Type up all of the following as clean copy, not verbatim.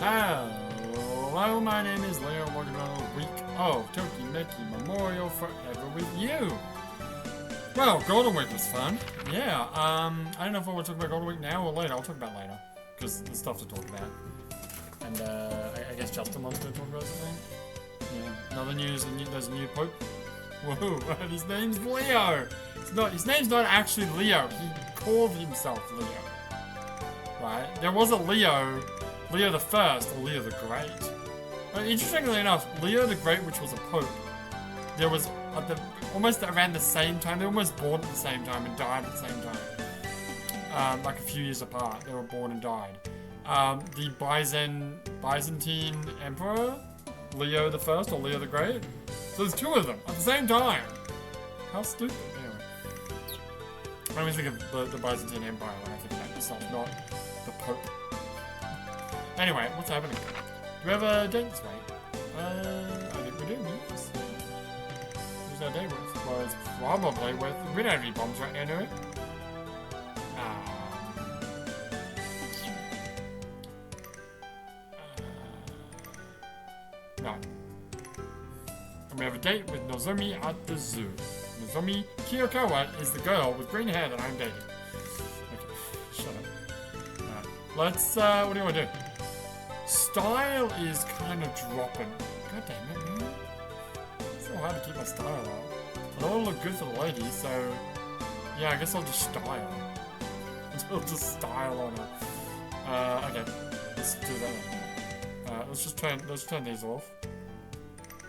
Hello, my name is Leo. Welcome to another week of Tokimeki Memorial Forever with You. Well, Golden Week was fun. Yeah, I don't know if I want to talk about Golden Week now or later. I'll talk about it later, because there's stuff to talk about. And, I guess Justin wants to talk about something. Yeah, another news, there's a new Pope. Whoa, and his name's Leo! His name's not actually Leo, he called himself Leo. Right? There was a Leo the First, or Leo the Great. Interestingly enough, Leo the Great, which was a pope, there was almost around the same time. They were almost born at the same time and died at the same time. Like a few years apart, they were born and died. The Byzantine Emperor, Leo the First, or Leo the Great. So there's two of them at the same time. How stupid. Anyway, I always think of the Byzantine Empire when I think about myself, not the Pope. Anyway, what's happening? Do we have a date this week? I think we do, yes. Who's our date with? Well, it's probably with... We don't have any bombs right now, do we? No. And we have a date with Nozomi at the zoo. Nozomi Kiyokawa is the girl with green hair that I'm dating. Okay, shut up. Alright, let's, what do you want to do? Style is kind of dropping. God damn it, man. It's so hard to keep my style up. I don't want to look good for the ladies, so... Yeah, I guess I'll just style. I'll just style on it. Okay. Let's do that. Let's turn these off.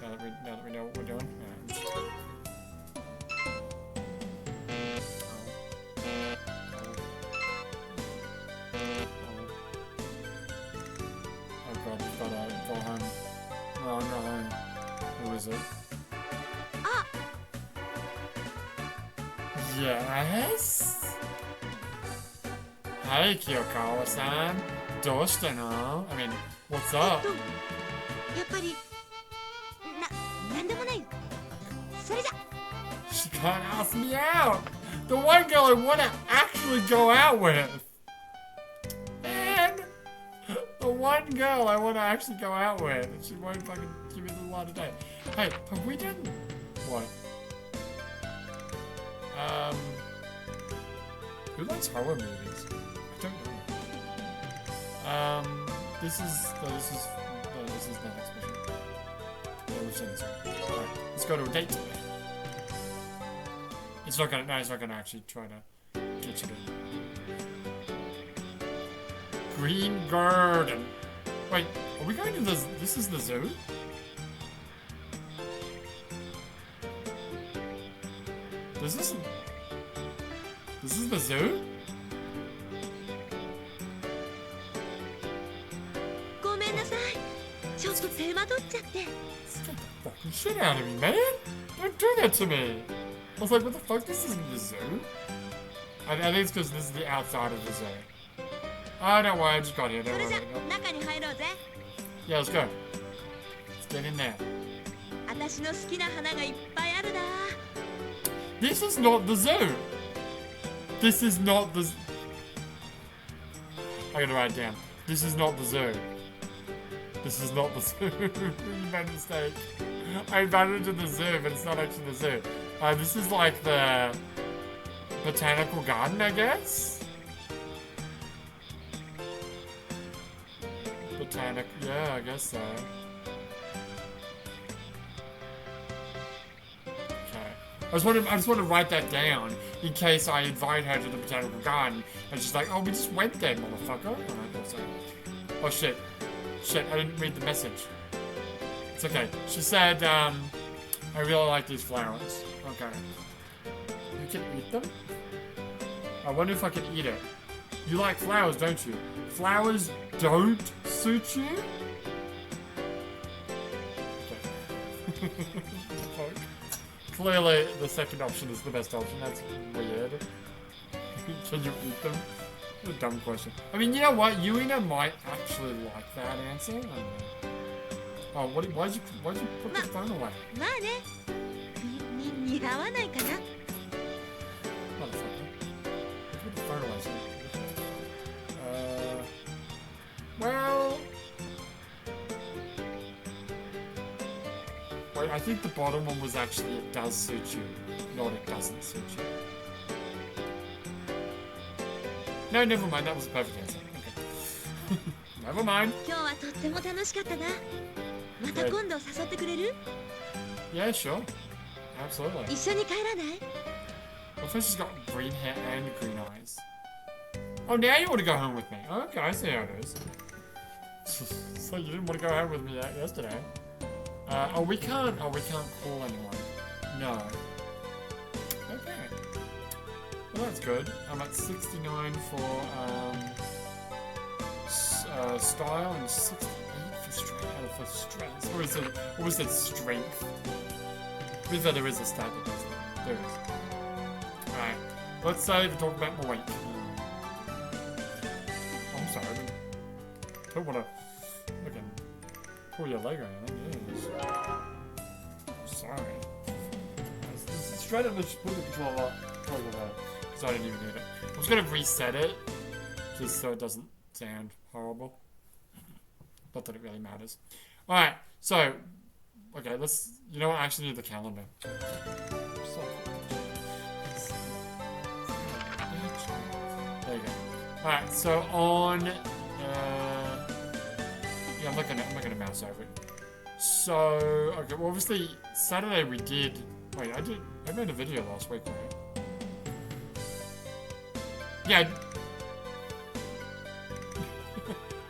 Now that we know what we're doing. Who is it? Ah. Yes? Hey, Kiyokawa-san. Doshita no? I mean, what's up? She can't ask me out! The one girl I want to actually go out with! Man! The one girl I want to actually go out with, and she won't fucking give me the light of day. Hey, have we done... What? Who likes horror movies? I don't know. This is the next mission. Yeah, we've seen this one. Alright, let's go to a date. It's not gonna actually try to get you to... Green Garden. Wait, are we going to this is the zoo? This is the zoo? Scared the fucking shit out of me, man! Don't do that to me! I was like, what the fuck? This isn't the zoo? I think it's because this is the outside of the zoo. Oh, don't worry, I just got here. Don't worry. Yeah, let's go. Let's get in there. This is not the zoo! This is not the... I gotta write it down. This is not the zoo. This is not the zoo. You made a mistake. I invited to the zoo, but it's not actually the zoo. This is like the... botanical garden, I guess? Yeah, I guess so. Okay. I just want to write that down in case I invite her to the botanical garden and she's like, oh, we just went there, motherfucker. Oh shit. Shit, I didn't read the message. It's okay. She said, I really like these flowers. Okay. You can eat them? I wonder if I can eat it. You like flowers, don't you? Flowers don't suit you? Okay. Clearly, the second option is the best option. That's weird. Can you eat them? What a dumb question. I mean, you know what? Yuina might actually like that answer. I don't know. Oh, why'd you put the phone away? Well, I think the bottom one was actually it does suit you, not it doesn't suit you. No, never mind. That was a perfect answer. Okay. Never mind. Yeah, sure. Absolutely. Well, first she's got green hair and green eyes. Oh, now you want to go home with me. Okay, I see how it is. So you didn't want to go home with me yesterday. We can't call anyone. No. Okay. Well, that's good. I'm at 69 for style and 68 for strength. Or we said strength. Because there is a stat that does that. There is. Alright. Let's save and talk about my weight. I'm sorry. I don't want to fucking pull your leg or anything. Yes. Sorry. This is straight up, let's put the controller over there. Because I didn't even need it. I'm just going to reset it. Just so it doesn't sound horrible. Not that it really matters. Alright, so. Okay, let's. You know what? I actually need the calendar. There you go. Alright, so on. Yeah, I'm not gonna mouse over it. So, okay, well, obviously, Saturday we did. Wait, I made a video last week, right? Yeah.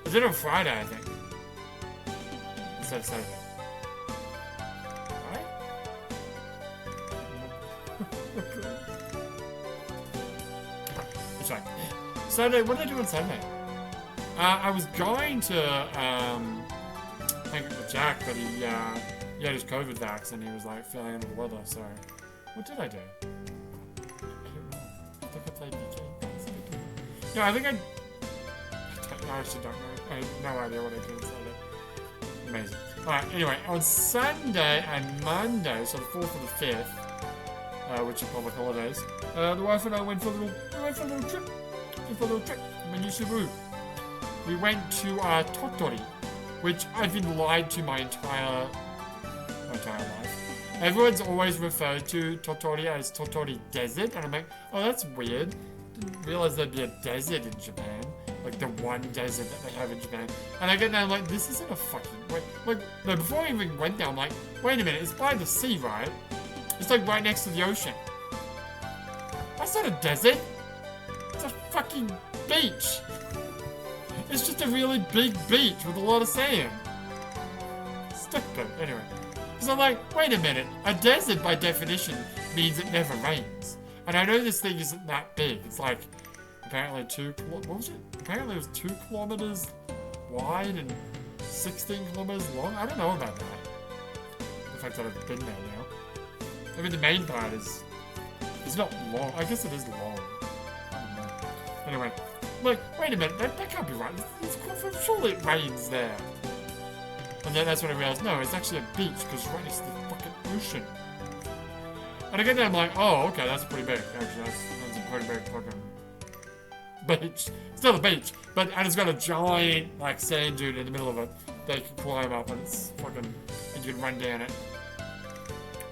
I did it on Friday, I think. Instead of Saturday. Sorry. Saturday, what did I do on Saturday? I was going to hang out with Jack, but he had his COVID vax and he was like feeling under the weather, so what did I do? I don't know. I think I played BK. No, I think I actually don't know. I have no idea what I did on Saturday. Amazing. Alright, anyway, on Sunday and Monday, so the 4th and the 5th, which are public holidays, the wife and I went for a little trip. Manisubu. We went to Totori, which I've been lied to my entire life. Everyone's always referred to Totori as Totori Desert, and I'm like, oh, that's weird. Didn't realize there'd be a desert in Japan. Like the one desert that they have in Japan. And I get there, I'm like, this isn't a fucking... no, before I even went there, I'm like, wait a minute, it's by the sea, right? It's like right next to the ocean. That's not a desert. It's a fucking beach. It's just a really big beach with a lot of sand. Stupid. Anyway. So I'm like, wait a minute. A desert, by definition, means it never rains. And I know this thing isn't that big. It's like, apparently what was it? Apparently it was 2 kilometers wide and 16 kilometers long. I don't know about that. The fact that I've been there now. I mean, the main part is... It's not long. I guess it is long. I don't know. Anyway. Like, wait a minute. That can't be right. Surely it rains there. And then that's when I realized, no, it's actually a beach because it's right next to the fucking ocean. And I get there, I'm like, oh, okay, that's pretty big. Actually, that's a pretty big fucking beach. It's not a beach, and it's got a giant, like, sand dune in the middle of it that you can climb up and it's fucking... And you can run down it.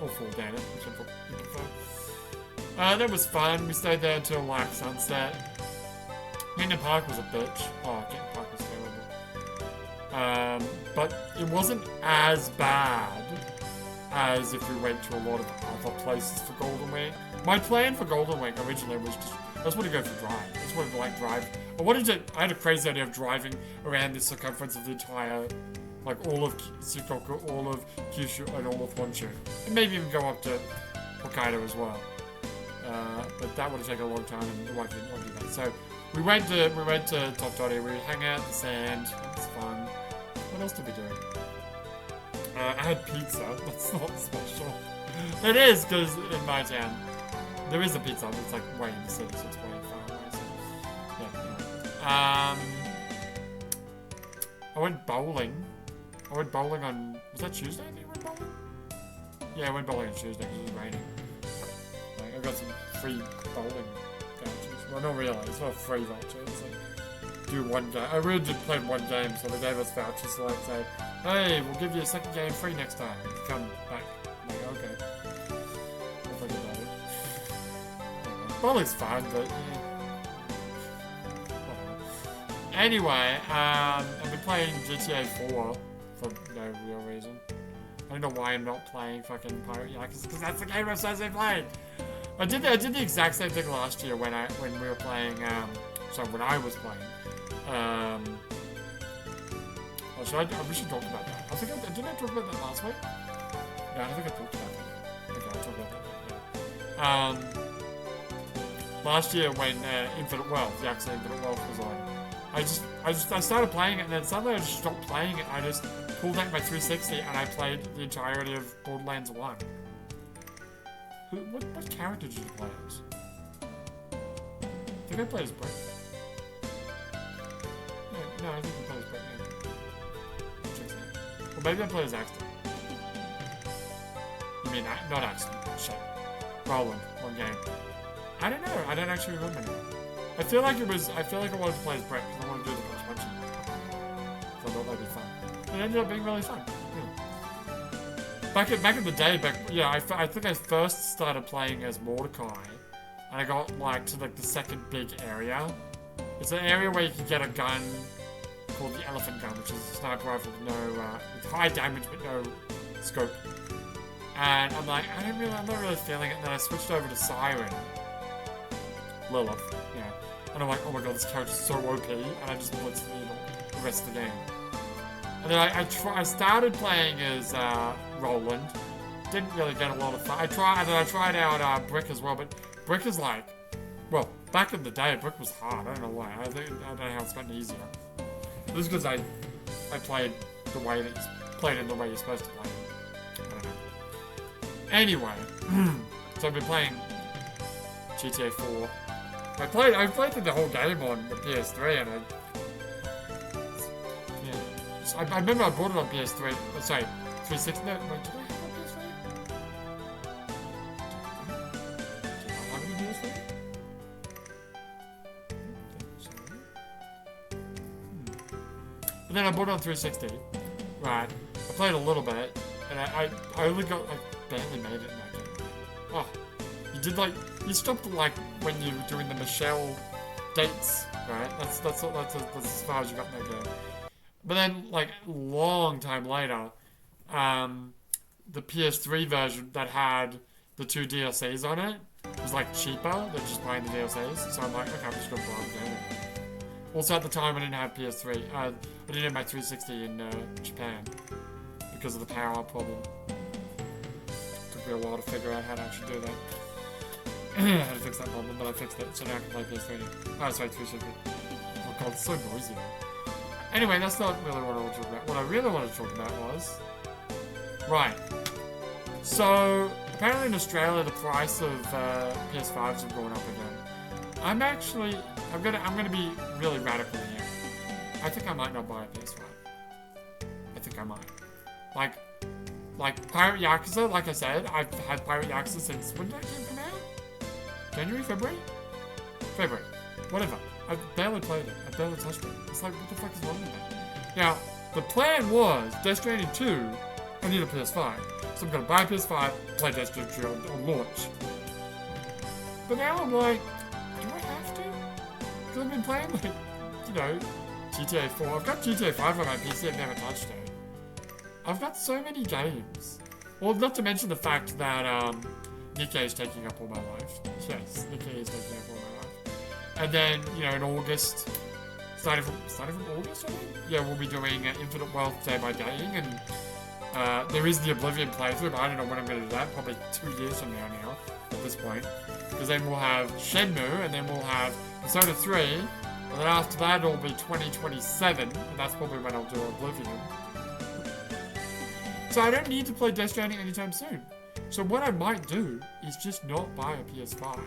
Or fall down it, which I prefer. That was fun. We stayed there until, like, sunset. Kenton Park was a bitch. Oh, Kenton Park was terrible. But it wasn't as bad as if we went to a lot of other places for Golden Week. My plan for Golden Week originally was just, I just wanted to go for a drive. I just wanted to, like, drive. I had a crazy idea of driving around the circumference of the entire, like, all of Shikoku, all of Kyushu, and all of Honshu. And maybe even go up to Hokkaido as well. But that would have taken a long time, and the wife didn't want to do that. So we went to Totori. We hung out in the sand. It was fun. What else did we do? I had pizza. That's not special. It is, because in my town there is a pizza, but it's like way in the city, so it's way far away. So yeah. Anyway. I went bowling. I went bowling on... Was that Tuesday? I think I went bowling. Yeah, I went bowling on Tuesday because it was raining. Like, I got some free bowling vouchers. Well, not really. It's not a free voucher. It's like, do one game. I really did play one game, so they gave us vouchers to, like, say, hey, we'll give you a second game free next time if you come back. Bowling's fun, but yeah. Anyway, I've been playing GTA 4 for no real reason. I don't know why I'm not playing fucking Pirate Yakuza, because that's the game I'm supposed to be playing. I did the exact same thing last year when we were playing, when I was playing. We should talk about that. Didn't I talk about that last week? No, I don't think I talked about that. Okay, I'll talk about that. Last year when Infinite Wealth, Yakuza Infinite Wealth was on, I started playing it, and then suddenly I just stopped playing it. I just pulled out my 360 and I played the entirety of Borderlands 1. What character did you play as? I think I played as Brett. No, I think I played as Brett, yeah. Or maybe I played as Axton. You mean, not Axton, shit. Roland, one game. I don't know, I don't actually remember now. I feel like I wanted to play as Brett because I wanted to do the punch punching. So I thought that'd be fun. It ended up being really fun. Yeah. Back in the day, I think I first started playing as Mordecai, and I got to the second big area. It's an area where you can get a gun called the Elephant Gun, which is a sniper rifle with high damage but no scope. And I'm like, I'm not really feeling it. And then I switched over to Siren, Lilith, yeah. And I'm like, oh my god, this character's so OP, and I just blitzed the rest of the game. And then I started playing as Roland. Didn't really get a lot of fun. I tried out Brick as well, but Brick is back in the day, Brick was hard. I don't know why. I don't know how it's gotten easier. This is because I played the way that played in the way you're supposed to play it. I don't know. Anyway, so I've been playing GTA 4. I played through the whole game on the PS3, and I remember I bought it on PS3. Sorry, 360. No, wait, did I have it on PS3? Did I have it on PS3? And then I bought it on 360. Right. I played a little bit, and I only got barely made it in that game. Oh, you stopped when you were doing the Michelle dates, right? That's as far as you got in that game. But then, long time later, the PS3 version that had the 2 DLCs on it was cheaper than just buying the DLCs. So I'm like, okay, I'm just gonna buy the game. Also, at the time, I didn't have PS3. I didn't have my 360 in Japan because of the power problem. Took me a while to figure out how to actually do that. How to fix that problem, but I fixed it, so now I can play PS3 now. Oh, sorry, 360. Oh god, it's so noisy now. Anyway, that's not really what I want to talk about. What I really want to talk about was... Right. So, apparently in Australia, the price of PS5s have gone up again. I'm gonna be really radical here. I think I might not buy a PS5. I think I might. Pirate Yakuza, like I said, I've had Pirate Yakuza since... When did that game come out? January? February? February. Whatever. I've barely played it. I barely touched it. It's what the fuck is wrong with that? Now, the plan was, Death Stranding 2, I need a PS5. So I'm gonna buy a PS5, play Death Stranding 2 on launch. But now I'm like, do I have to? Because I've been playing, GTA 4. I've got GTA 5 on my PC, I've never touched it. I've got so many games. Well, not to mention the fact that, Nikkei is taking up all my life. Yes, Nikkei is taking up all my life. And then, in August, starting from August, I think? Yeah, we'll be doing Infinite Wealth Day by Day, and there is the Oblivion playthrough, but I don't know when I'm going to do that. Probably 2 years from now, at this point. Because then we'll have Shenmue, and then we'll have Persona 3, and then after that it'll be 2027, and that's probably when I'll do Oblivion. So I don't need to play Death Stranding anytime soon. So what I might do is just not buy a PS5,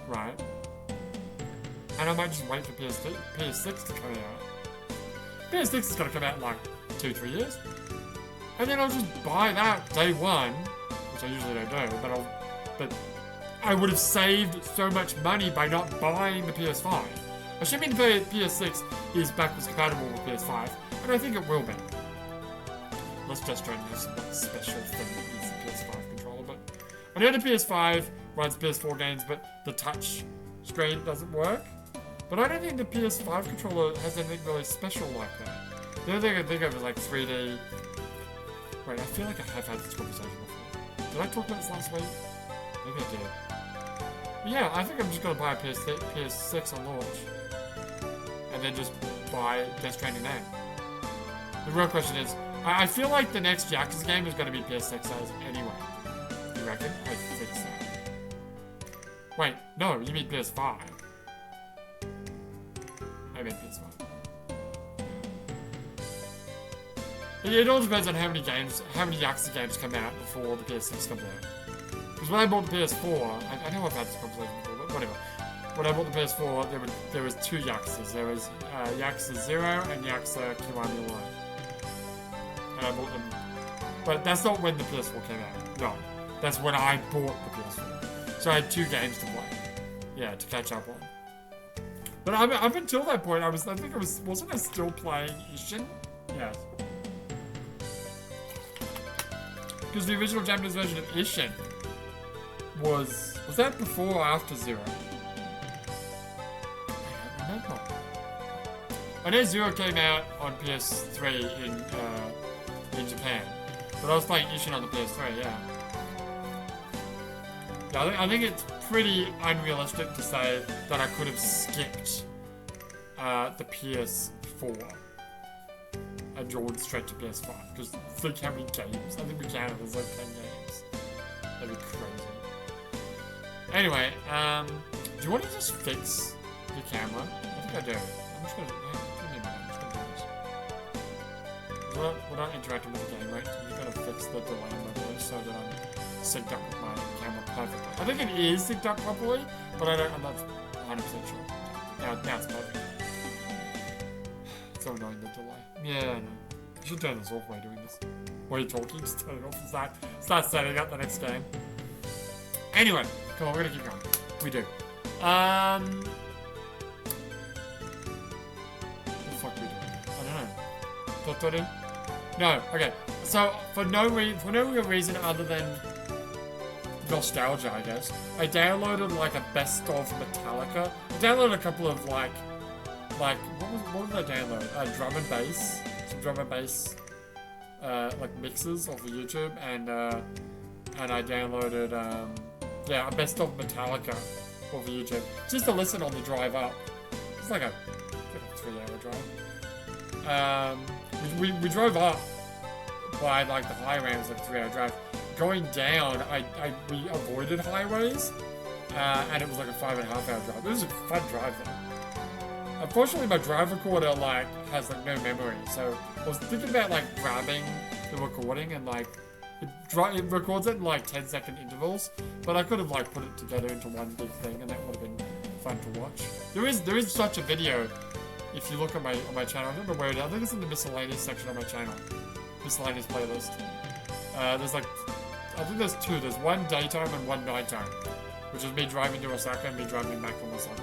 right? And I might just wait for PS6 to come out. PS6 is going to come out in 2-3 years. And then I'll just buy that day one, which I usually don't do, but I would have saved so much money by not buying the PS5. Assuming the PS6 is backwards compatible with PS5, and I think it will be. Let's just try and have some special thing that needs the PS5 controller, but I had a PS5 runs PS4 games, but the touch screen doesn't work. But I don't think the PS5 controller has anything really special like that. The other thing I think of is like 3D. Wait, I feel like I have had this conversation before. Did I talk about this last week? Maybe I did. But yeah, I think I'm just gonna buy a PS6 on launch. And then just buy Death Stranding now. The real question is, I feel like the next Yakuza game is gonna be PS6 size anyway. You reckon? I think so. Wait, no, you mean PS5. I meant PS5. It all depends on how many Yakuza games come out before the PS6 comes out. Because when I bought the PS4, I know I've had this conversation before, but whatever. When I bought the PS4, there was two Yakuzas. There was Yakuza 0 and Yakuza Kiwami 1. And I bought them. But that's not when the PS4 came out. No. That's when I bought the PS4. So I had two games to play. Yeah, to catch up on. But up until that point, wasn't I still playing Ishin? Yes. Because the original Japanese version of Ishin was that before or after 0? I don't remember. I know 0 came out on PS3 in Japan, but I was playing Ishin on the PS3, yeah. Yeah, I think it's pretty unrealistic to say that I could have skipped the PS4 and drawn straight to PS5, because think how many games. I think we counted, there's like 10 games. That'd be crazy. Anyway, do you want to just fix your camera? I think I do. I'm just gonna do this. We're not interacting with the game, right? I'm just gonna fix the delay in my voice so that I'm synced up with my camera perfectly. I think it is synced up properly, but I'm not 100% sure. Now it's perfect. It's so annoying, the delay. Yeah, I know. You should turn this off while you're doing this. While you're talking, just turn it off and start setting up the next game. Anyway, come on, we're gonna keep going. We do. What the fuck are we doing? I don't know. No, okay. So, for no real reason other than nostalgia, I guess, I downloaded like a best of Metallica. I downloaded a couple of like what did I download? Drum and bass, some drum and bass, like mixes off of YouTube, and I downloaded a best of Metallica off of YouTube just to listen on the drive up. It's like a 3-hour drive. We drove up by like the high ramps, like a 3-hour drive. Going down, we avoided highways, and it was like a 5.5-hour drive. It was a fun drive though. Unfortunately, my drive recorder like has like no memory, so I was thinking about like grabbing the recording and like it records it in like 10-second intervals, but I could have like put it together into one big thing, and that would have been fun to watch. There is such a video. If you look at my channel, I don't know where it is. I think it's in the miscellaneous section of my channel, miscellaneous playlist. There's like, I think there's two. There's one daytime and one nighttime, which is me driving to Osaka and me driving back from Osaka.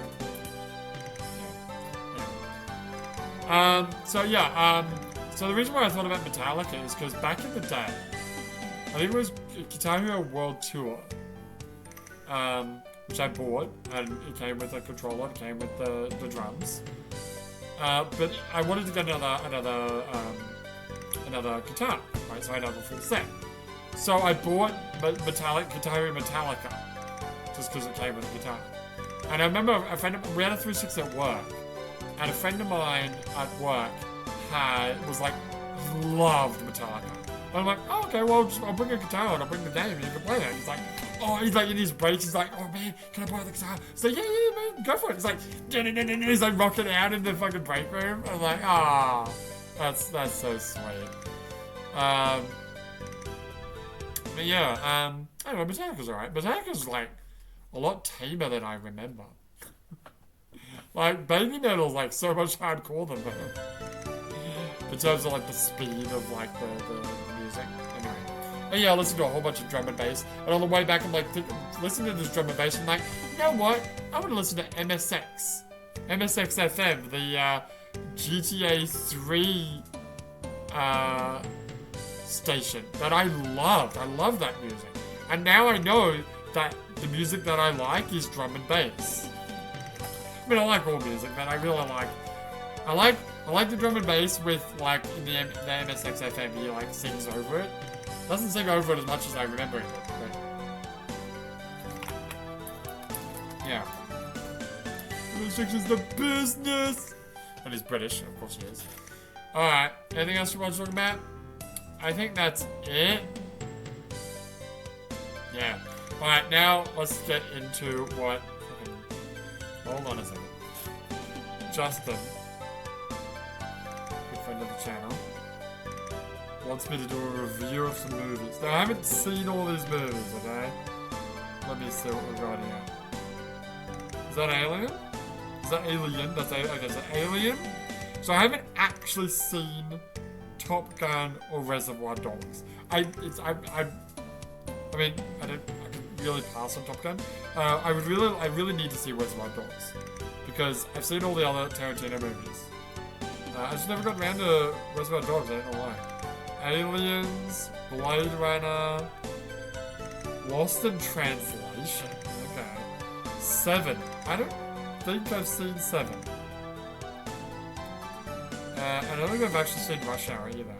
So the reason why I thought about Metallica is because back in the day, I think it was Guitar Hero World Tour, which I bought, and it came with a controller, it came with the drums. But I wanted to get another guitar, right? So I had a full set. So I bought Guitar Hero Metallica, just because it came with a guitar. And I remember we had a 360 at work, and a friend of mine at work loved Metallica. And I'm like, oh, okay, well, I'll bring a guitar and I'll bring the game and you can play it. He's like in his breaks, he's like, oh man, can I borrow the guitar? He's like, yeah, man, go for it. He's like rocking out in the fucking break room. I'm like, that's so sweet. But yeah, anyway, Metallica's alright. Metallica's like a lot tamer than I remember. Like, Baby Metal's like so much hardcore than them. In terms of like the speed of like the music. Anyway. And yeah, I listened to a whole bunch of drum and bass. And on the way back, I'm like, listening to this drum and bass, I'm like, you know what? I want to listen to MSX. MSX FM, the GTA 3 station that I loved. I love that music. And now I know that the music that I like is drum and bass. I mean, I like all music, but I really like... I like the drum and bass with, like, in the MSXFM, he, like, sings over it. Doesn't sing over it as much as I remember it, but... Yeah. MSX is the business! And he's British, of course he is. Alright, anything else you want to talk about? I think that's it. Yeah. Alright, now let's get into what... Hold on a second. Justin, good friend of the channel, wants me to do a review of some movies. Now, I haven't seen all these movies, okay? Let me see what we've got here. Is that Alien? Is that Alien? That's okay, is that Alien? So I haven't actually seen Top Gun or Reservoir Dogs. I mean, I could really pass on Top Gun. I really need to see Reservoir Dogs because I've seen all the other Tarantino movies. I just never got around to Reservoir Dogs. I don't know why. Aliens, Blade Runner, Lost in Translation. Okay, 7. I don't think I've seen 7. I don't think I've actually seen Rush Hour either.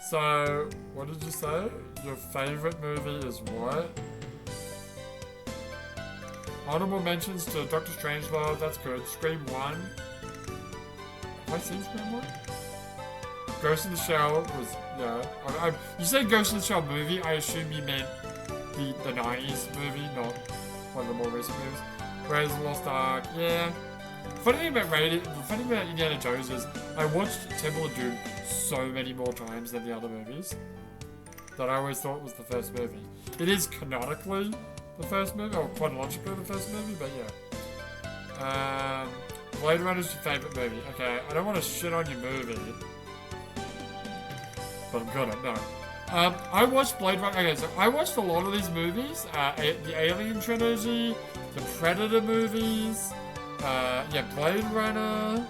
So, what did you say? Your favorite movie is what? Honorable mentions to Doctor Strangelove, that's good. Scream 1. Have I seen Scream 1? Ghost in the Shell was, yeah. You said Ghost in the Shell movie, I assume you meant the 90s movie, not one of the more recent movies. Raiders of the Lost Ark, yeah. The funny thing about Indiana Jones is I watched Temple of Doom so many more times than the other movies that I always thought was the first movie. It is canonically the first movie, or chronologically the first movie, but yeah. Blade Runner's your favourite movie. Okay, I don't want to shit on your movie, but I'm gonna, no. I watched Blade Runner, okay, so I watched a lot of these movies, the Alien trilogy, the Predator movies, yeah, Blade Runner.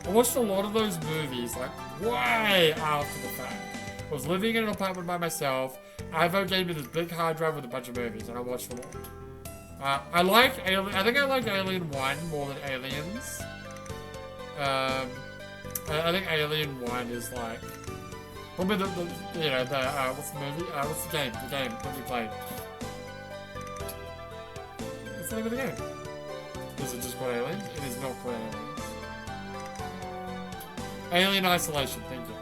I watched a lot of those movies, like, way after the fact. I was living in an apartment by myself. Ivo gave me this big hard drive with a bunch of movies, and I watched them all. I like Alien. I think I like Alien 1 more than Aliens. I think Alien 1 is like... Probably what's the movie? What's the game? The game that we played. What's the name of the game? Is it just called Aliens? It is not called Aliens. Alien Isolation, thank you.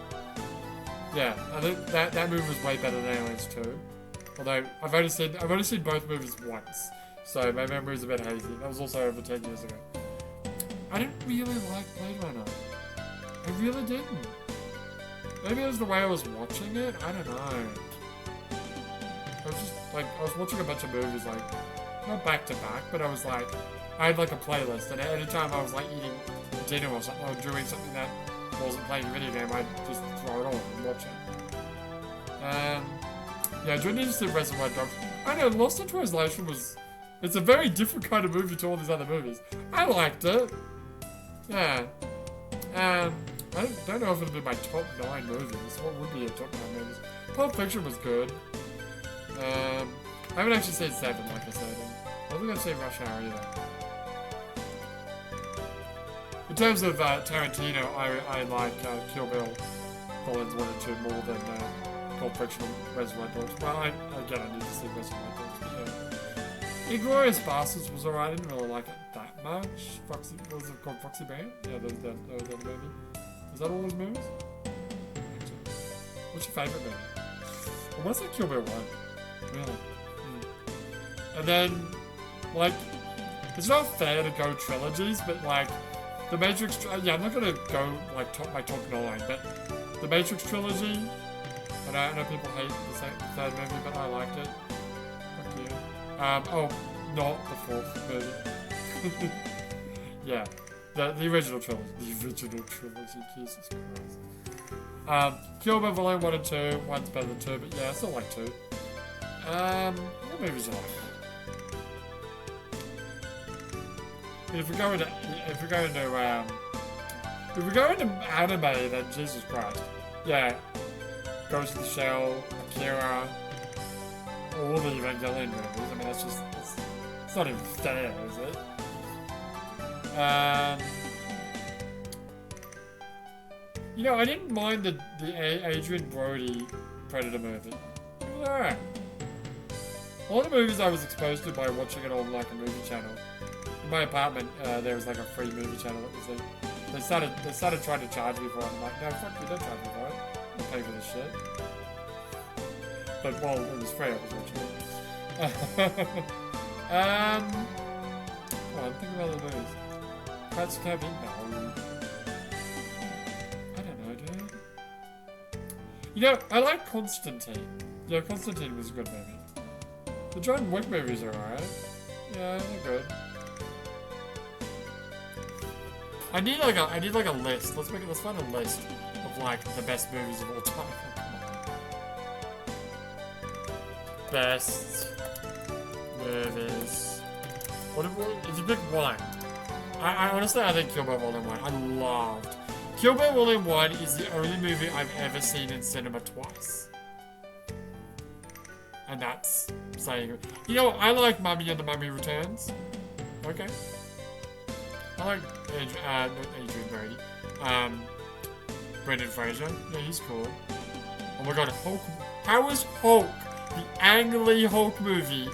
Yeah, I think that movie was way better than Aliens 2. Although I've only seen both movies once, so my memory's a bit hazy. That was also over 10 years ago. I didn't really like Blade Runner. I really didn't. Maybe it was the way I was watching it. I don't know. I was just like I was watching a bunch of movies, like not back to back, but I was like I had like a playlist, and anytime I was like eating dinner or something, or doing something that wasn't playing a video game, I'd just throw it on and watch it. Yeah, do you need to see Reservoir Dogs? I know, Lost in Translation it's a very different kind of movie to all these other movies. I liked it. Yeah. I don't know if it'll be my top 9 movies. What would be a top 9 movies? Pulp Fiction was good. I haven't actually seen 7, like I said. I don't think I've seen Rush Hour either. In terms of Tarantino, I like Kill Bill Volumes 1 and 2 more than Pulp Fiction and Reservoir Dogs. Well, I need to see Reservoir Dogs, but yeah. Inglourious Basterds was alright, I didn't really like it that much. Foxy, what was it called? Foxy Band? Yeah, that movie. Is that all his movies? What's your favourite movie? I want to say Kill Bill 1. Really? And then, like, it's not fair to go trilogies, but like, The Matrix, yeah, I'm not gonna go like my top 9, but The Matrix trilogy, I know people hate the third movie, but I liked it. Fuck you. Oh, not the 4th movie. Yeah, the original trilogy. The original trilogy, Jesus Christ. Kill Bill Volume 1 and 2, 1's better than 2, but yeah, I still like 2. What movies do you like? If we go into anime, then Jesus Christ, yeah, Ghost in the Shell, Akira, all the Evangelion movies. I mean, that's just, it's not even fair, is it? You know, I didn't mind the Adrian Brody Predator movie. It was alright. A lot of movies I was exposed to by watching it on like a movie channel. In my apartment, there was like a free movie channel that was there. They started trying to charge me for it. I'm like, no, fuck you, don't charge me for it. I'll pay for this shit. But while it was free, I was watching it. Well, I'm thinking about the movies. Pirates of the Caribbean? No. I don't know, dude. You know, I like Constantine. Yeah, Constantine was a good movie. The John Wick movies are alright. Yeah, they're good. I need like a list. Let's find a list of like the best movies of all time. Best movies. What if you pick one? I honestly I think Kill Bill Volume 1. I loved. Kill Bill Volume 1 is the only movie I've ever seen in cinema twice. And that's saying, you know, I like Mummy and the Mummy Returns. Okay. I like not Adrian Brody. Brendan Fraser. Yeah, he's cool. Oh my god, Hulk. How is Hulk, the Ang Lee Hulk movie,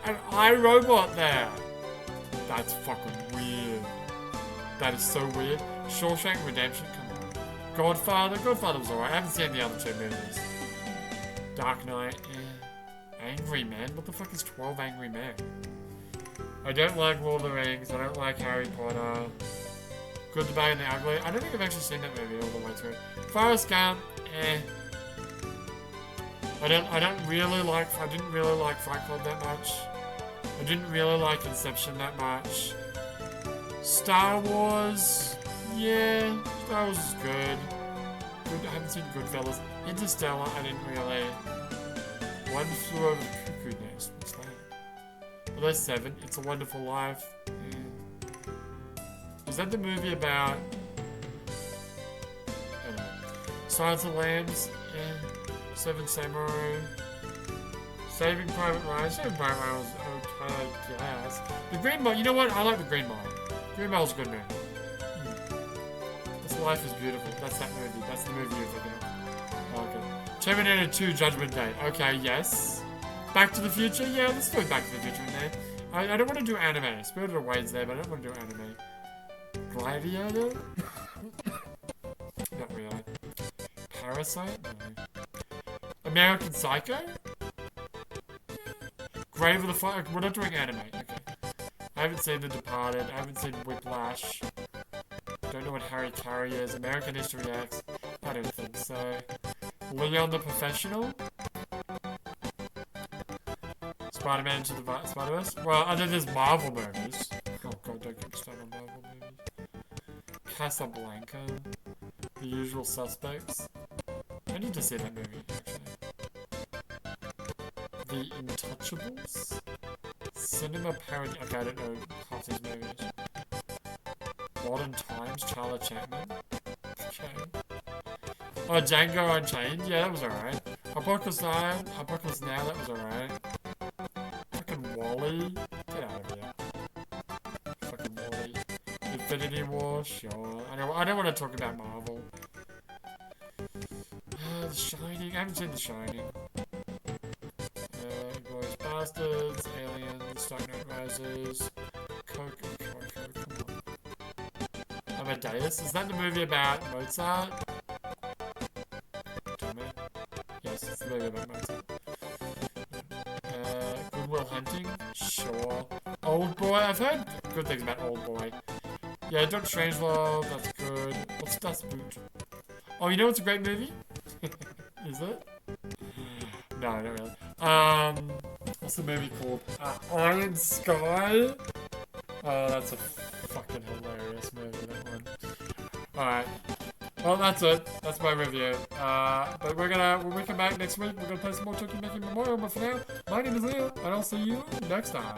an iRobot there? That's fucking weird. That is so weird. Shawshank Redemption, come on. Godfather was alright. I haven't seen the other two movies. Dark Knight, Angry Man? What the fuck is 12 Angry Men? I don't like Lord of the Rings. I don't like Harry Potter. Good, the Bad, and the Ugly. I don't think I've actually seen that movie all the way through. Forrest Gump, I didn't really like Fight Club that much. I didn't really like Inception that much. Star Wars, yeah, Star Wars is good. I haven't seen Goodfellas. Interstellar, I didn't really. One Flew Over the Cuckoo Nest. What's that? Well, there's 7. It's a Wonderful Life. Yeah. Is that the movie about? I don't know. Silence of the Lambs. Yeah. 7 Samurai. Saving Private Ryan. Saving Private Ryan was okay, I guess. The Green Mile. You know what? I like the Green Mile. Green Mile's a good movie. This Life is Beautiful. That's that movie. That's the movie you're thinking of. Okay. Terminator 2 Judgment Day. Okay, yes. Back to the Future? Yeah, let's do Back to the Future in there. I don't want to do anime. Spirited Away's there, but I don't want to do anime. Gladiator? Not really. Parasite? No. American Psycho? Grave of the Fire? We're not doing anime. Okay. I haven't seen The Departed. I haven't seen Whiplash. Don't know what Harry Carey is. American History X? I don't think so. Leon the Professional? Spider-Man Into the Spider-Verse? Well, and then there's Marvel movies. Oh god, don't get me started on Marvel movies. Casablanca. The Usual Suspects. I need to see that movie, actually. The Intouchables? Cinema Parody. Okay, I don't know half these movies. Modern Times, Charlie Chaplin. Okay. Oh, Django Unchained? Yeah, that was alright. Apocalypse Now, that was alright. Fucking Wall-E? Get out of here. Fucking Wall-E. Infinity War? Sure. I don't want to talk about Marvel. The Shining? I haven't seen The Shining. Glorious Bastards, Aliens, Dark Knight Rises, Coco, come on. Amadeus? Is that the movie about Mozart? Damn it. Yes, it's the movie about Mozart. Good Will Hunting? Sure. Old Boy? I've heard good things about Old Boy. Yeah, Doctor Strangelove, that's good. What's Das Boot? Oh, you know what's a great movie? Is it? No, not really. What's the movie called? Iron Sky? Oh, that's a fucking hilarious movie, that one. Alright. Well, that's it. That's my review. But when we come back next week, we're gonna play some more Tokimeki Memorial. But for now, my name is Leo, and I'll see you next time.